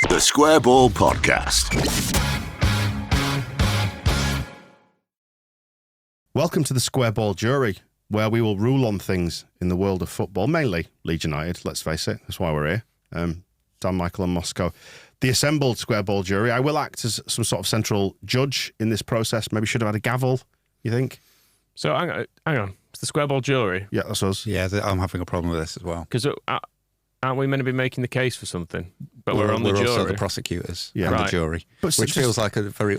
The Square Ball Podcast. Welcome to the Square Ball Jury, where we will rule on things in the world of football, mainly Leeds United, let's face it. That's why we're here. Dan, Michael and Moscow. The assembled Square Ball Jury. I will act as some sort of central judge in this process. Maybe should have had a gavel, you think? So hang on. It's the Square Ball Jury. Yeah, that's us. Yeah, I'm having a problem with this as well. Because aren't we meant to be making the case for something? But we're on the jury. We're also the prosecutors and Right. the jury, But which feels like a very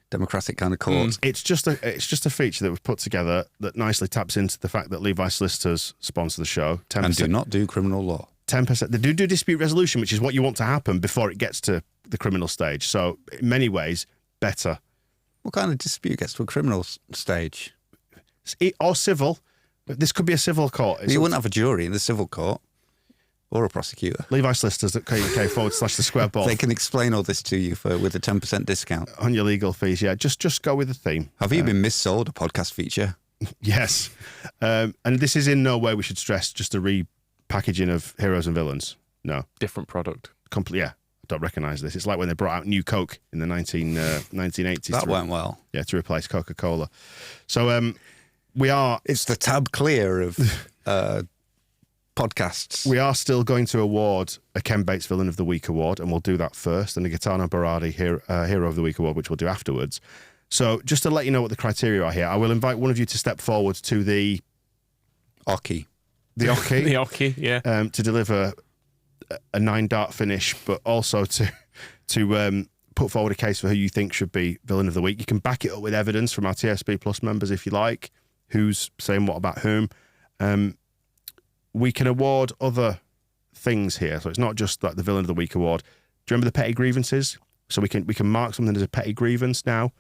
democratic kind of court. It's just a feature that we've put together that nicely taps into the fact that Levi Solicitors sponsor the show. 10%, And do not do criminal law. 10%. They do dispute resolution, which is what you want to happen before it gets to the criminal stage. So in many ways, better. What kind of dispute gets to a criminal stage? Or civil. This could be a civil court. You wouldn't have a jury in the civil court or a prosecutor. Levi Solicitors at uk/the Square Ball. They can explain all this to you with a 10% discount. On your legal fees, yeah. Just go with the theme. Have you been missold a podcast feature? Yes. And this is in no way, we should stress, just a repackaging of Heroes and Villains. No. Different product. Yeah. I don't recognise this. It's like when they brought out New Coke in the 1980s. That went well. Yeah, to replace Coca-Cola. So we are... It's the tab clear of podcasts. We are still going to award a Ken Bates Villain of the Week award, and we'll do that first, and the Gaetano Berardi Hero of the Week award, which we'll do afterwards. So just to let you know what the criteria are here, I will invite one of you to step forward to the... Oki. The Oki. The Oki, yeah. To deliver a 9-dart finish, but also to put forward a case for who you think should be Villain of the Week. You can back it up with evidence from our TSB Plus members if you like, who's saying what about whom. We can award other things here, so it's not just like the Villain of the Week award. Do you remember the petty grievances? So we can mark something as a petty grievance now,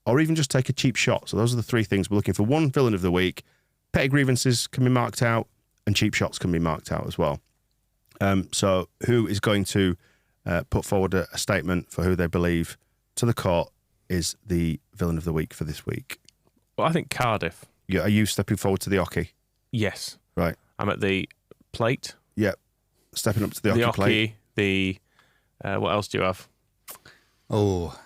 or even just take a cheap shot. So those are the three things we're looking for. One Villain of the Week, petty grievances can be marked out, and cheap shots can be marked out as well. So who is going to put forward a statement for who they believe to the court is the Villain of the Week for this week? Well, I think Cardiff. Yeah, are you stepping forward to the Oki? Yes. Right. I'm at the plate. Yeah. Stepping up to the Oki plate. What else do you have? Oh,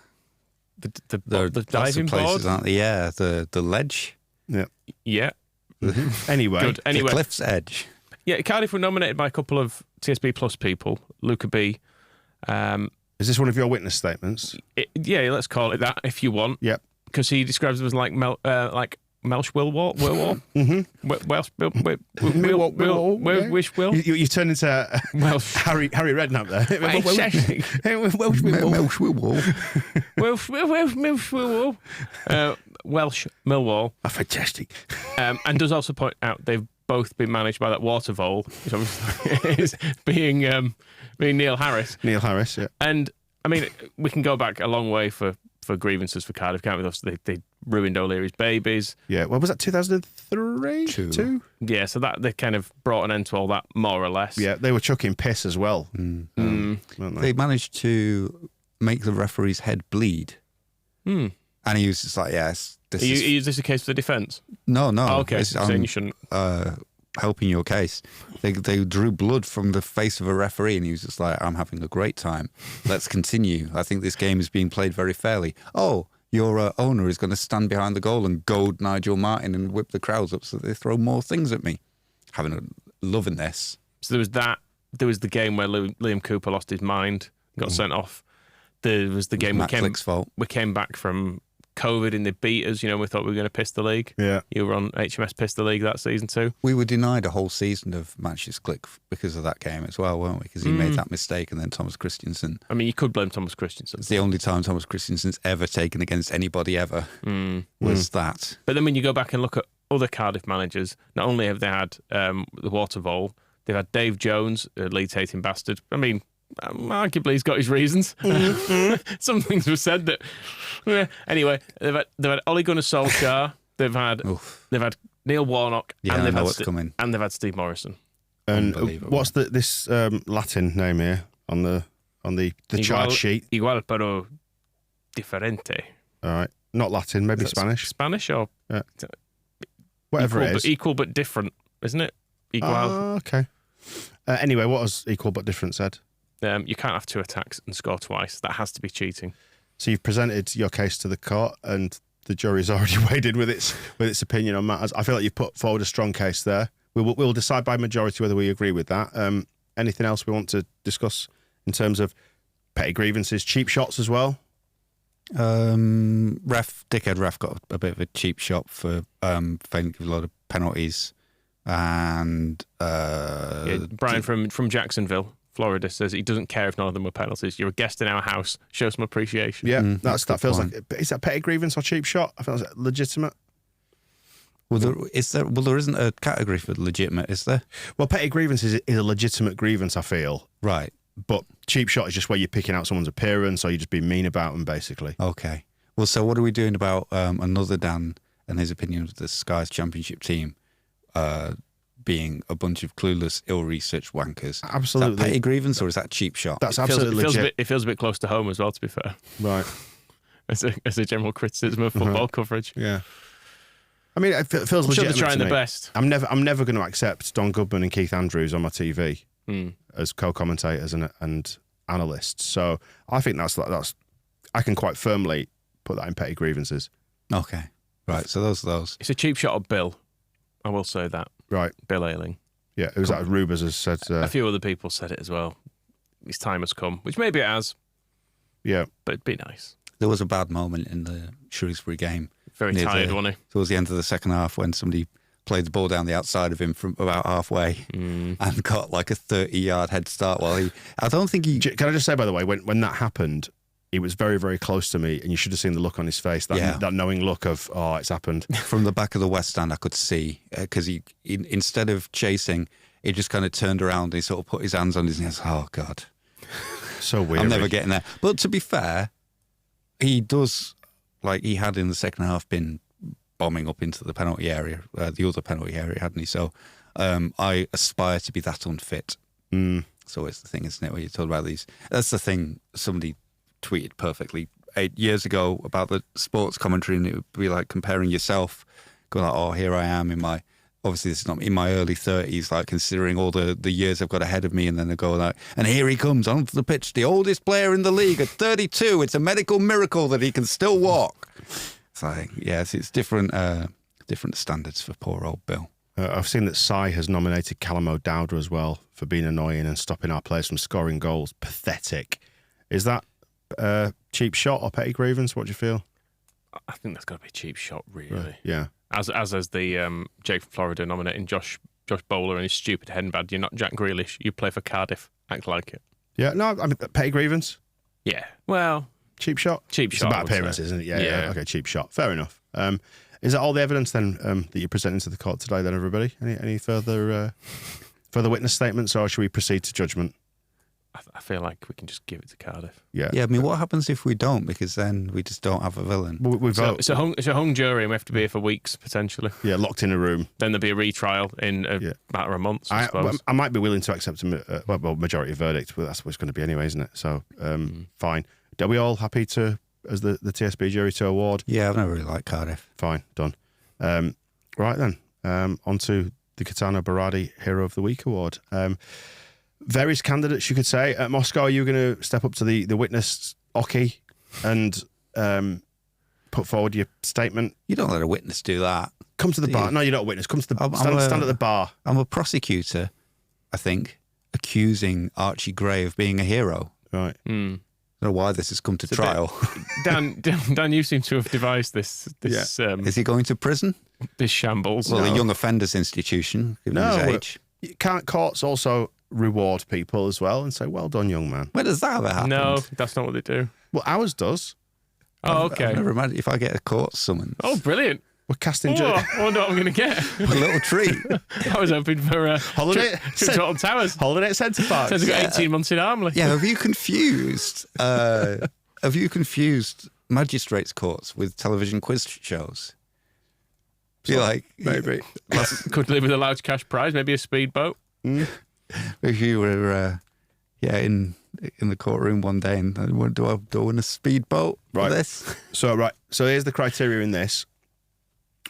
The lots diving of places, board? aren't there? Yeah, the ledge. Yeah. Yeah. Anyway. Good. Anyway. The cliff's edge. Yeah, Cardiff were nominated by a couple of TSB Plus people. Luca B. Is this one of your witness statements? Yeah, let's call it that if you want. Yep. Because he describes them as like Welsh Willwall. Welsh Wish Will. You turn into Welsh Harry Redknapp there. Welsh Willwall. Welsh Millwall. Oh, fantastic. And does also point out they've both been managed by that water vole, which obviously is being Neil Harris. Neil Harris, yeah. And I mean, we can go back a long way for grievances for Cardiff, can't we? They ruined O'Leary's babies. Yeah, what was that, 2003? Two? Yeah, so that they kind of brought an end to all that, more or less. Yeah, they were chucking piss as well. Weren't They managed to make the referee's head bleed. And he was just like, yes, Is this a case for the defence? No. Oh, okay, saying you shouldn't. Helping your case. They drew blood from the face of a referee and he was just like, I'm having a great time. Let's continue. I think this game is being played very fairly. Oh, your owner is going to stand behind the goal and goad Nigel Martin and whip the crowds up so they throw more things at me. Loving this. So there was that. There was the game where Liam Cooper lost his mind, got sent off. There was the game Matt Flick's fault. We came back from COVID and they beat us. You know, we thought we were going to piss the league. Yeah. You were on HMS Piss the League that season too. We were denied a whole season of Matches Click because of that game as well, weren't we? Because he made that mistake and then Thomas Christensen. I mean, you could blame Thomas Christensen. It's the only time Thomas Christensen's ever taken against anybody ever was that. But then when you go back and look at other Cardiff managers, not only have they had the water vole, they've had Dave Jones, a Leeds hating bastard. I mean, arguably he's got his reasons. Some things were said that. Anyway, they've had Ole Gunnar Solskjaer. They've had Neil Warnock. Yeah, and I they've know had what's coming. And they've had Steve Morrison. And what's this Latin name here on the charge sheet? Igual pero diferente. All right, not Latin, maybe Spanish. Spanish or whatever equal, it is. Equal but different, isn't it? Igual. Okay. Anyway, what has equal but different said? You can't have 2 attacks and score twice. That has to be cheating. So you've presented your case to the court, and the jury's already weighed in with its opinion on matters. I feel like you've put forward a strong case there. We'll decide by majority whether we agree with that. Anything else we want to discuss in terms of petty grievances, cheap shots as well? Dickhead ref got a bit of a cheap shot for failing to give a lot of penalties. And Brian from Jacksonville, Florida, says he doesn't care if none of them were penalties. You're a guest in our house. Show some appreciation. Yeah, that feels point. like... Is that petty grievance or cheap shot? I feel like legitimate. Well, there isn't a category for legitimate, is there? Well, petty grievance is a legitimate grievance, I feel. Right. But cheap shot is just where you're picking out someone's appearance or you're just being mean about them, basically. Okay. Well, so what are we doing about another Dan and his opinion of the Skies Championship team being a bunch of clueless, ill-researched wankers? Absolutely. Is that petty grievance or is that cheap shot? That's absolutely legit. It feels a bit close to home as well, to be fair. Right. As a general criticism of football coverage. Yeah. I mean, it feels I'm sure legitimate they're trying to their me. best. I'm never going to accept Don Goodman and Keith Andrews on my TV as co-commentators and analysts. So I think that's I can quite firmly put that in petty grievances. Okay. Right. So those. It's a cheap shot of Bill. I will say that. Right. Bill Ayling. Yeah. It was that Rubers has said. A few other people said it as well. His time has come, which maybe it has. Yeah. But it'd be nice. There was a bad moment in the Shrewsbury game. Very tired, wasn't he? Towards the end of the second half when somebody played the ball down the outside of him from about halfway and got like a 30-yard head start while he... I don't think he... Can I just say, by the way, when that happened, he was very, very close to me and you should have seen the look on his face, that knowing look of, oh, it's happened. From the back of the West Stand, I could see, because he instead of chasing, he just kind of turned around and he sort of put his hands on his knees. Oh, God. So weird. I'm never getting there. But to be fair, he does, like he had in the second half, been bombing up into the penalty area, the other penalty area, hadn't he? So I aspire to be that unfit. So it's the thing, isn't it, when you talk about these. That's the thing somebody tweeted perfectly 8 years ago about the sports commentary, and it would be like comparing yourself, going like, oh, here I am in my, obviously this is not in my early 30s, like considering all the years I've got ahead of me, and then they go like, and here he comes onto the pitch, the oldest player in the league at 32. It's a medical miracle that he can still walk. It's like, yes, it's different standards for poor old Bill. I've seen that Sai has nominated Callum O'Dowda as well for being annoying and stopping our players from scoring goals. Pathetic. Is that cheap shot or petty grievance? What do you feel? I think that's got to be a cheap shot, really. Right. Yeah. As the Jake from Florida nominating Josh Bowler and his stupid headband. You're not Jack Grealish. You play for Cardiff. Act like it. Yeah. No, I mean, petty grievance. Yeah. Well, cheap shot. Cheap It's shot. about appearance, isn't it? Yeah. Okay. Cheap shot. Fair enough. Is that all the evidence then that you're presenting to the court today? Then, everybody, any further witness statements, or should we proceed to judgment? I feel like we can just give it to Cardiff. Yeah. Yeah, I mean, what happens if we don't? Because then we just don't have a villain. We vote. It's a hung jury, and we have to be here for weeks potentially. Yeah, locked in a room. Then there'll be a retrial in a matter of months. I suppose. I might be willing to accept a majority verdict, but that's what it's going to be anyway, isn't it? So, fine. Are we all happy to, as the TSB jury, to award? Yeah, I've never really liked Cardiff. Fine, done. Right then, on to the Katana Baradi Hero of the Week award. Various candidates, you could say. At Moscow, are you going to step up to the witness, Oki, and put forward your statement? You don't let a witness do that. Come to the bar. No, you're not a witness. Come to the stand at the bar. I'm a prosecutor, I think, accusing Archie Gray of being a hero. Right. I don't know why this has come to trial. Dan, you seem to have devised this. Is he going to prison? This shambles. Well, a young offenders institution, given his age. Can't courts also reward people as well and say, well done, young man? Where does that ever happen? No, that's not what they do. Well, ours does. Oh, okay. I've never imagined if I get a court summons. Oh, brilliant. We're casting I wonder what I'm going to get. A little treat. I was hoping for holiday Total Towers. Holiday at Centre Park. Says I've got 18 months in Armley. Yeah, have you confused magistrates courts with television quiz shows? Feel like maybe could live with a large cash prize, maybe a speedboat. If you were in the courtroom one day and do I win a speedboat for this? So here's the criteria in this.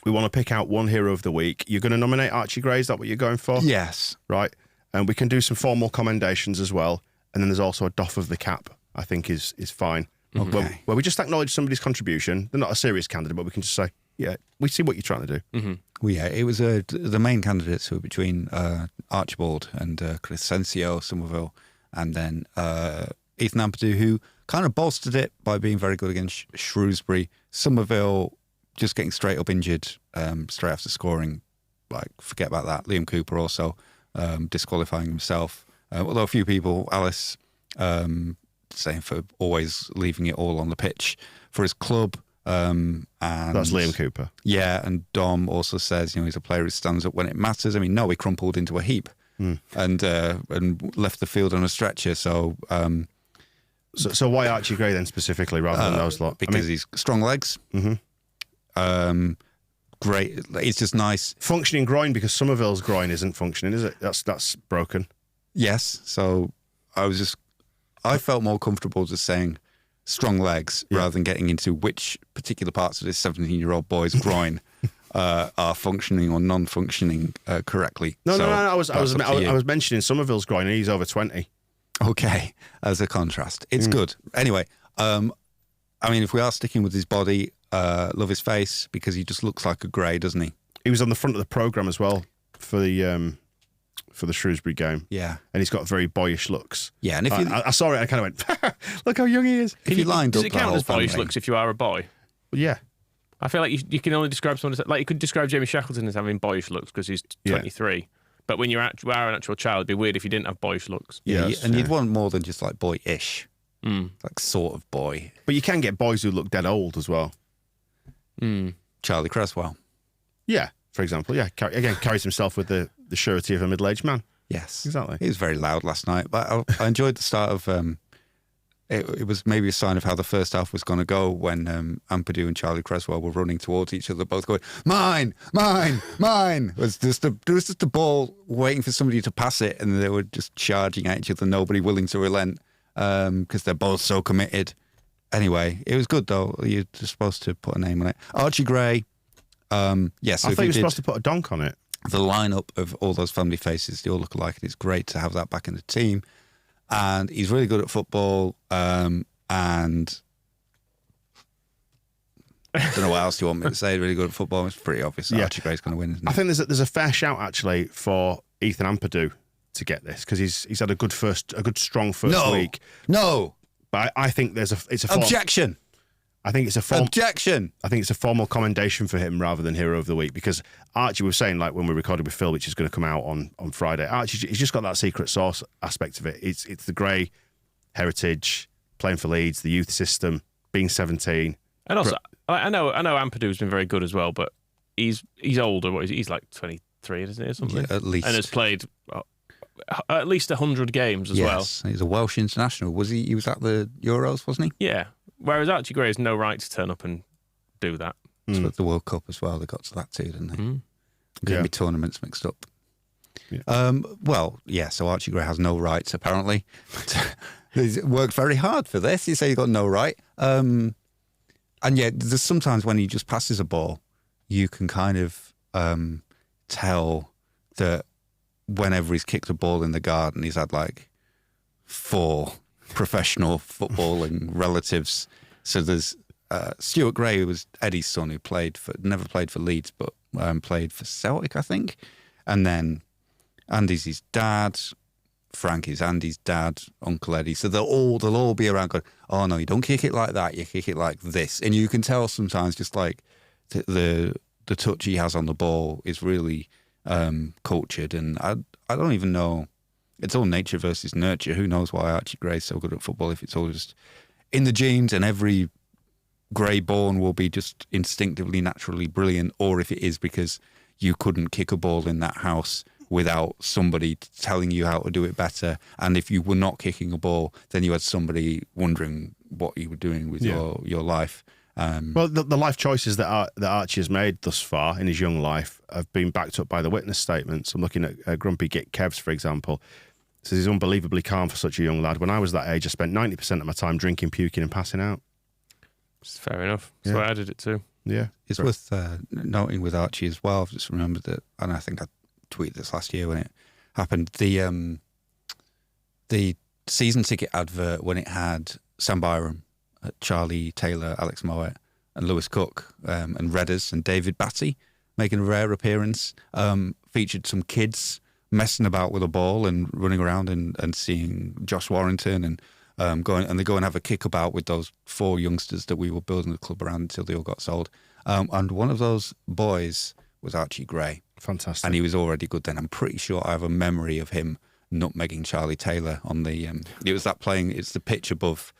We want to pick out one hero of the week. You're going to nominate Archie Gray. Is that what you're going for? Yes. Right. And we can do some formal commendations as well. and then there's also a doff of the cap, I think is fine. Okay. Where we just acknowledge somebody's contribution. They're not a serious candidate, but we can just say, yeah, we see what you're trying to do. Well, yeah, it was the main candidates were between Archibald and Crescencio Somerville, and then Ethan Ampadu, who kind of bolstered it by being very good against Shrewsbury. Somerville just getting straight up injured straight after scoring. Like, forget about that. Liam Cooper also disqualifying himself. Although a few people, Alice saying for always leaving it all on the pitch for his club. And That's Liam Cooper. Yeah, and Dom also says, he's a player who stands up when it matters. I mean, no, he crumpled into a heap and left the field on a stretcher. So why Archie Gray then specifically rather than those lot? Because he's strong legs. Great. It's just nice. Functioning groin, because Somerville's groin isn't functioning, is it? That's broken. Yes. So I felt more comfortable just saying strong legs rather than getting into which particular parts of this 17-year-old boy's groin are functioning or non-functioning correctly. No. I was mentioning Somerville's groin, and he's over 20. Okay, as a contrast, it's good. Anyway, if we are sticking with his body, love his face because he just looks like a grey, doesn't he? He was on the front of the programme as well for the Shrewsbury game. Yeah, and he's got very boyish looks. Yeah, and if I saw it, I kind of went, "Look how young he is." If you lined does up it count the as whole boyish family, looks if you are a boy? Well, yeah. I feel like you can only describe someone as, like, you could describe Jamie Shackleton as having boyish looks because he's 23. But when you are an actual child, it'd be weird if you didn't have boyish looks. Yeah, and you'd want more than just like boyish, like sort of boy. But you can get boys who look dead old as well. Charlie Cresswell. Yeah, for example. Yeah, carries himself with the surety of a middle-aged man. Yes, exactly. He was very loud last night, but I enjoyed the start of. It was maybe a sign of how the first half was going to go when Ampadu and Charlie Cresswell were running towards each other, both going, "Mine, mine, mine." There was just a ball waiting for somebody to pass it, and they were just charging at each other, nobody willing to relent because they're both so committed. Anyway, it was good though. You're just supposed to put a name on it. Archie Gray. Yes, I thought you were supposed to put a donk on it. The lineup of all those family faces, they all look alike, and it's great to have that back in the team. And he's really good at football. And I don't know what else you want me to say. Really good at football. It's pretty obvious. Yeah. Archie Gray's going to win, isn't it? I think there's a fair shout actually for Ethan Ampadu to get this because he's had a good strong first week. No, but I think it's a objection. I think it's objection. I think it's a formal commendation for him rather than hero of the week because Archie was saying, like when we recorded with Phil, which is going to come out on Friday, Archie, he's just got that secret sauce aspect of it. It's the Gray heritage, playing for Leeds, the youth system, being 17. And also, I know Ampadu's been very good as well, but he's older. He's like 23, isn't he, or something? Yeah, at least. And has played at least 100 games as well. Yes, he's a Welsh international. Was he? He was at the Euros, wasn't he? Yeah. Whereas Archie Gray has no right to turn up and do that. So at the World Cup as well, they got to that too, didn't they? Getting me tournaments mixed up. Yeah. So Archie Gray has no rights, apparently. He's worked very hard for this. You say you've got no right. And yet, there's sometimes when he just passes a ball, you can kind of tell that whenever he's kicked a ball in the garden, he's had like 4 professional footballing relatives. So there's Stuart Gray, who was Eddie's son, who never played for Leeds, but played for Celtic, I think. And then Andy's his dad, Frank is Andy's dad, Uncle Eddie. So they'll all be around going, "Oh no, you don't kick it like that. You kick it like this." And you can tell sometimes just like the touch he has on the ball is really cultured. And I don't even know. It's all nature versus nurture. Who knows why Archie Gray's so good at football if it's all just in the genes and every Gray born will be just instinctively, naturally brilliant, or if it is because you couldn't kick a ball in that house without somebody telling you how to do it better. And if you were not kicking a ball, then you had somebody wondering what you were doing with your life. Well, the life choices that Archie has made thus far in his young life have been backed up by the witness statements. I'm looking at Grumpy Git Kevs, for example. Says he's unbelievably calm for such a young lad. When I was that age, I spent 90% of my time drinking, puking and passing out. It's fair enough. That's why I did it too. Yeah. It's worth noting with Archie as well. I've just remembered that, and I think I tweeted this last year when it happened. The season ticket advert when it had Sam Byram, Charlie Taylor, Alex Mowat, and Lewis Cook, and Redders and David Batty making a rare appearance. Featured some kids messing about with a ball and running around and seeing Josh Warrington and they go and have a kickabout with those 4 youngsters that we were building the club around until they all got sold. And one of those boys was Archie Gray. Fantastic. And he was already good then. I'm pretty sure I have a memory of him nutmegging Charlie Taylor on the. It was that playing. It's the pitch above.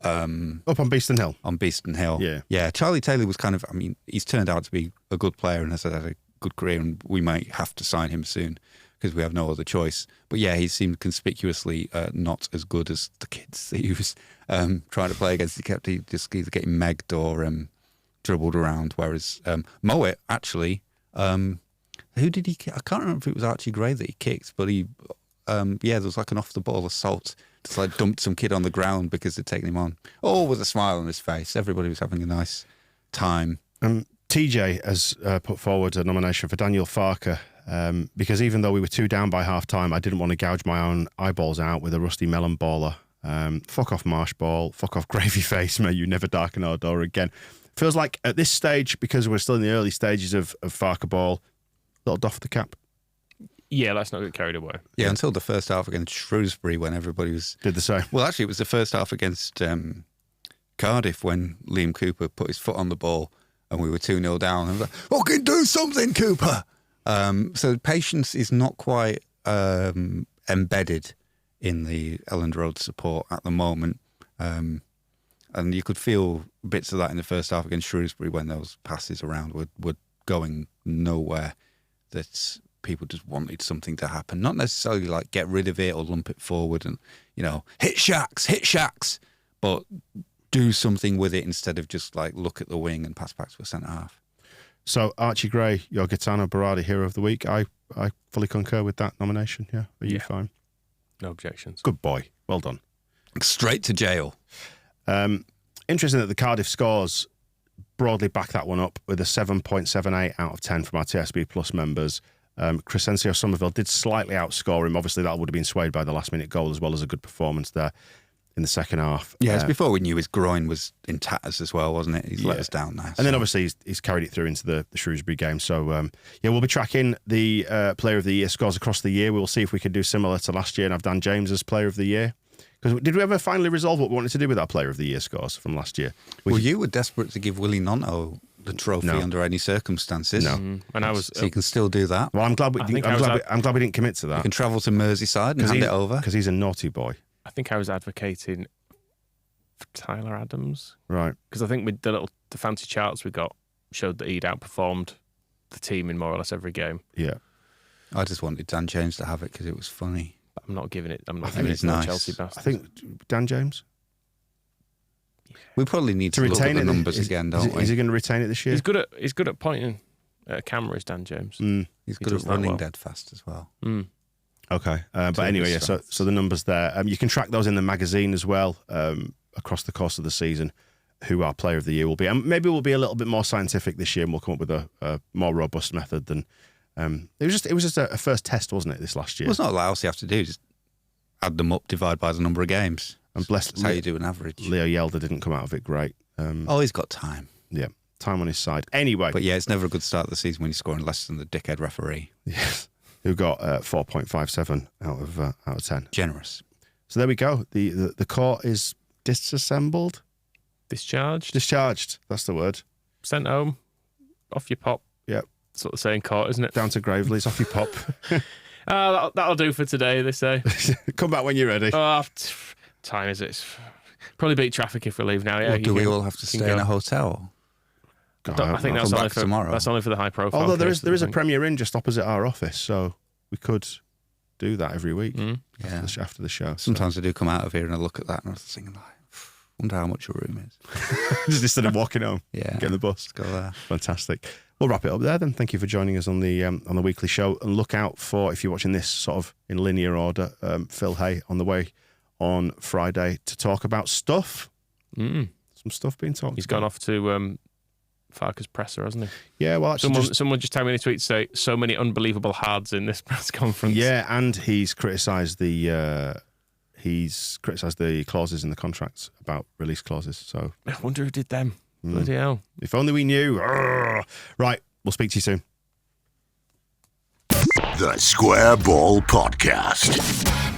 Up on Beeston Hill. On Beeston Hill. Yeah. Yeah. Charlie Taylor was kind of. I mean, he's turned out to be a good player and has had a good career, and we might have to sign him soon because we have no other choice. But yeah, he seemed conspicuously not as good as the kids that he was trying to play against. He kept just either getting megged or dribbled around. Whereas Mowat actually. Who did he kick? I can't remember if it was Archie Gray that he kicked, but he, there was like an off-the-ball assault. Just like dumped some kid on the ground because they'd taken him on. All with a smile on his face. Everybody was having a nice time. TJ has put forward a nomination for Daniel Farker because even though we were 2 down by half-time, I didn't want to gouge my own eyeballs out with a rusty melon baller. Fuck off Marsh Ball, fuck off Gravy Face, may you never darken our door again. Feels like at this stage, because we're still in the early stages of Farker Ball, little doff the cap. Yeah, let's not get carried away. Yeah, until the first half against Shrewsbury when everybody was... Did the same. Well, actually, it was the first half against Cardiff when Liam Cooper put his foot on the ball and we were 2-0 down. And I was like, fucking do something, Cooper! So patience is not quite embedded in the Elland Road support at the moment. And you could feel bits of that in the first half against Shrewsbury when those passes around were going nowhere, that people just wanted something to happen. Not necessarily like get rid of it or lump it forward and, hit shacks, but do something with it instead of just like look at the wing and pass back to a centre half. So Archie Gray, your Gaetano Berardi Hero of the Week. I fully concur with that nomination. Yeah, are you fine? No objections. Good boy. Well done. Straight to jail. Interesting that the Cardiff scores broadly back that one up with a 7.78 out of 10 from our TSB Plus members. Crescencio Somerville did slightly outscore him. Obviously, that would have been swayed by the last-minute goal as well as a good performance there in the second half. Yeah, it's before we knew his groin was in tatters as well, wasn't it? He's let us down there. And then obviously he's carried it through into the Shrewsbury game. So, we'll be tracking the Player of the Year scores across the year. We'll see if we can do similar to last year and have Dan James as Player of the Year. Because did we ever finally resolve what we wanted to do with our Player of the Year scores from last year? Well, you were desperate to give Willie Nonto the trophy under any circumstances. No. And I was. So you can still do that. Well, I'm glad we didn't commit to that. You can travel to Merseyside and hand it over. Because he's a naughty boy. I think I was advocating for Tyler Adams. Right. Because I think with the fancy charts we got showed that he'd outperformed the team in more or less every game. Yeah. I just wanted Dan James to have it because it was funny. But I'm not giving it. I'm not think giving it it's to the nice. Chelsea bastard. I think Dan James We probably need to look retain at the it numbers again, don't we? Is he going to retain it this year? He's good at pointing at a camera, is Dan James. He's He good does at that running well. dead fast as well. Okay, but anyway, yeah. So the numbers there. You can track those in the magazine as well across the course of the season. Who our Player of the Year will be, and maybe we'll be a little bit more scientific this year, and we'll come up with a more robust method than. It was just a first test, wasn't it? This last year. Well, it's not a lot else you have to do. Just add them up, divide by the number of games. And bless That's how you do an average. Leo Yelder didn't come out of it great. He's got time. Yeah, time on his side. Anyway, But yeah, it's never a good start of the season when you're scoring less than the dickhead referee. yes, who got 4.57 out of 10. Generous. So there we go. The court is disassembled, discharged. That's the word. Sent home, off your pop. Yep. That's what they're saying, court, isn't it? Down to Gravely's, off you pop. That'll do for today, they say. Come back when you're ready. Time is it? It's probably beat traffic if we leave now. Yeah. Or do we all have to stay in a hotel? I think that's Come only back tomorrow. That's only for the high profile. Although there cases, is I a think. Premier Inn just opposite our office, so we could do that every week Yeah. after the show. So. Sometimes I do come out of here and I look at that and I'm thinking, like, wonder how much your room is. Just instead of walking home, Yeah. getting the bus. Let's go there. Fantastic. We'll wrap it up there then. Thank you for joining us on the weekly show, and look out for, if you're watching this sort of in linear order, Phil Hay on the way on Friday to talk about stuff. Some stuff being talked. He's about. gone off to Farker's presser, hasn't he? Yeah, well, actually, Someone just tagged me in a tweet to say so many unbelievable hards in this press conference. yeah, and he's criticised the he's criticised the clauses in the contracts about release clauses. So I wonder who did them. Bloody hell. if only we knew. Arrgh. Right, we'll speak to you soon. The Square Ball Podcast.